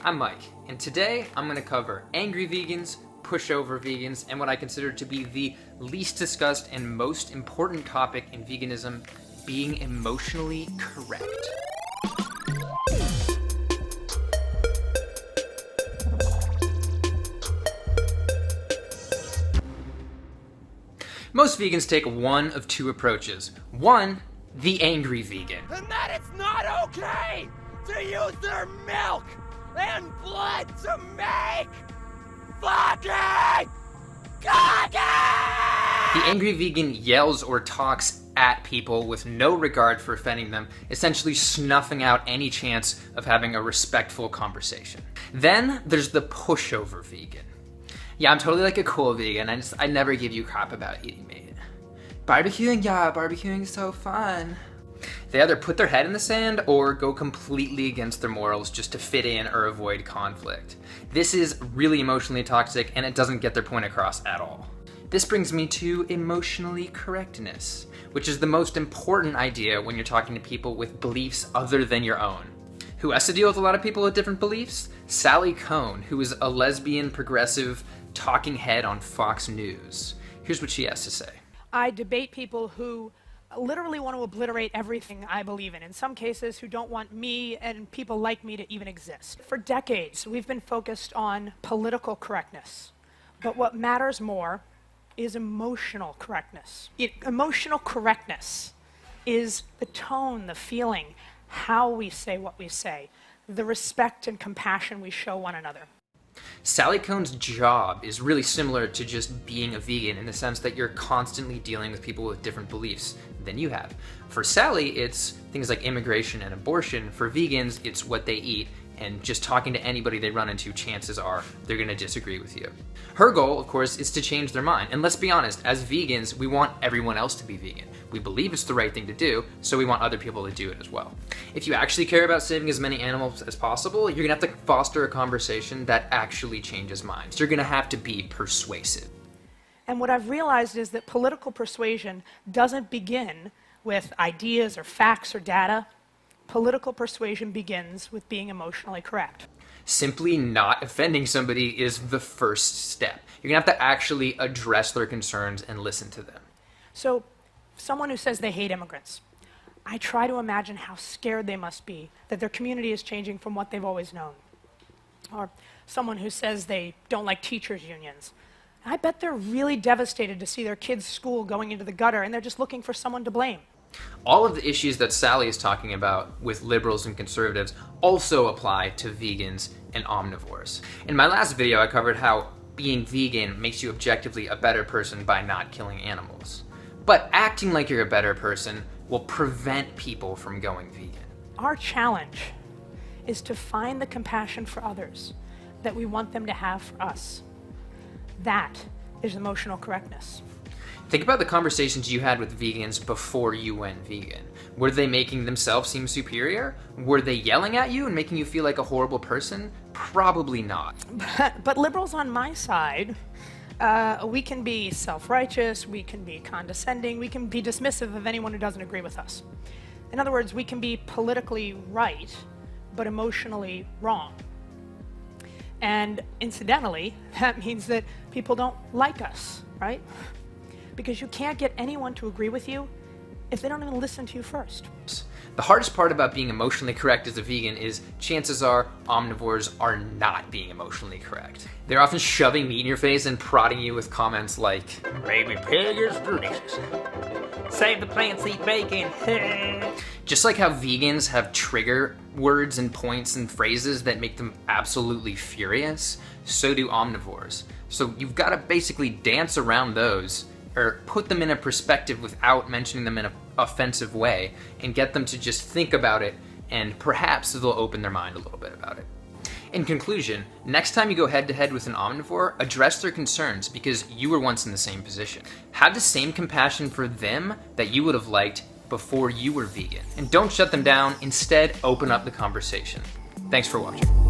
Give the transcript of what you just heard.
I'm Mike, and today I'm going to cover angry vegans, pushover vegans, and what I consider to be the least discussed and most important topic in veganism, being emotionally correct. Most vegans take one of two approaches. One, the angry vegan. And that it's not okay to use their milk and blood to make fucking cookies! The angry vegan yells or talks at people with no regard for offending them, essentially snuffing out any chance of having a respectful conversation. Then there's the pushover vegan. Yeah, I'm totally like a cool vegan. I never give you crap about eating meat. Barbecuing is so fun. They either put their head in the sand or go completely against their morals just to fit in or avoid conflict. This is really emotionally toxic and it doesn't get their point across at all. This brings me to emotionally correctness, which is the most important idea when you're talking to people with beliefs other than your own. Who has to deal with a lot of people with different beliefs? Sally Cohn, who is a lesbian progressive talking head on Fox News. Here's what she has to say. I debate people who literally want to obliterate everything I believe in some cases who don't want me and people like me to even exist. For decades, we've been focused on political correctness, but what matters more is emotional correctness. Emotional correctness is the tone, the feeling, how we say what we say, the respect and compassion we show one another. Sally Cohn's job is really similar to just being a vegan in the sense that you're constantly dealing with people with different beliefs than you have. For Sally, it's things like immigration and abortion. For vegans, it's what they eat. And just talking to anybody they run into, chances are they're going to disagree with you. Her goal, of course, is to change their mind. And let's be honest, as vegans, we want everyone else to be vegan. We believe it's the right thing to do, so we want other people to do it as well. If you actually care about saving as many animals as possible, you're going to have to foster a conversation that actually changes minds. You're going to have to be persuasive. And what I've realized is that political persuasion doesn't begin with ideas or facts or data. Political persuasion begins with being emotionally correct. Simply not offending somebody is the first step. You're gonna have to actually address their concerns and listen to them. So, someone who says they hate immigrants, I try to imagine how scared they must be that their community is changing from what they've always known. Or someone who says they don't like teachers' unions. I bet they're really devastated to see their kids' school going into the gutter and they're just looking for someone to blame. All of the issues that Sally is talking about with liberals and conservatives also apply to vegans and omnivores. In my last video, I covered how being vegan makes you objectively a better person by not killing animals. But acting like you're a better person will prevent people from going vegan. Our challenge is to find the compassion for others that we want them to have for us. That is emotional correctness. Think about the conversations you had with vegans before you went vegan. Were they making themselves seem superior? Were they yelling at you and making you feel like a horrible person? Probably not. But liberals on my side, we can be self-righteous, we can be condescending, we can be dismissive of anyone who doesn't agree with us. In other words, we can be politically right, but emotionally wrong. And incidentally, that means that people don't like us, right? Because you can't get anyone to agree with you if they don't even listen to you first. The hardest part about being emotionally correct as a vegan is chances are omnivores are not being emotionally correct. They're often shoving meat in your face and prodding you with comments like, Baby pig is delicious. Save the plants, eat bacon. Just like how vegans have trigger words and points and phrases that make them absolutely furious, so do omnivores. So you've got to basically dance around those or put them in a perspective without mentioning them in an offensive way and get them to just think about it, and perhaps they'll open their mind a little bit about it. In conclusion, next time you go head-to-head with an omnivore, address their concerns because you were once in the same position. Have the same compassion for them that you would have liked before you were vegan. And don't shut them down, instead open up the conversation. Thanks for watching.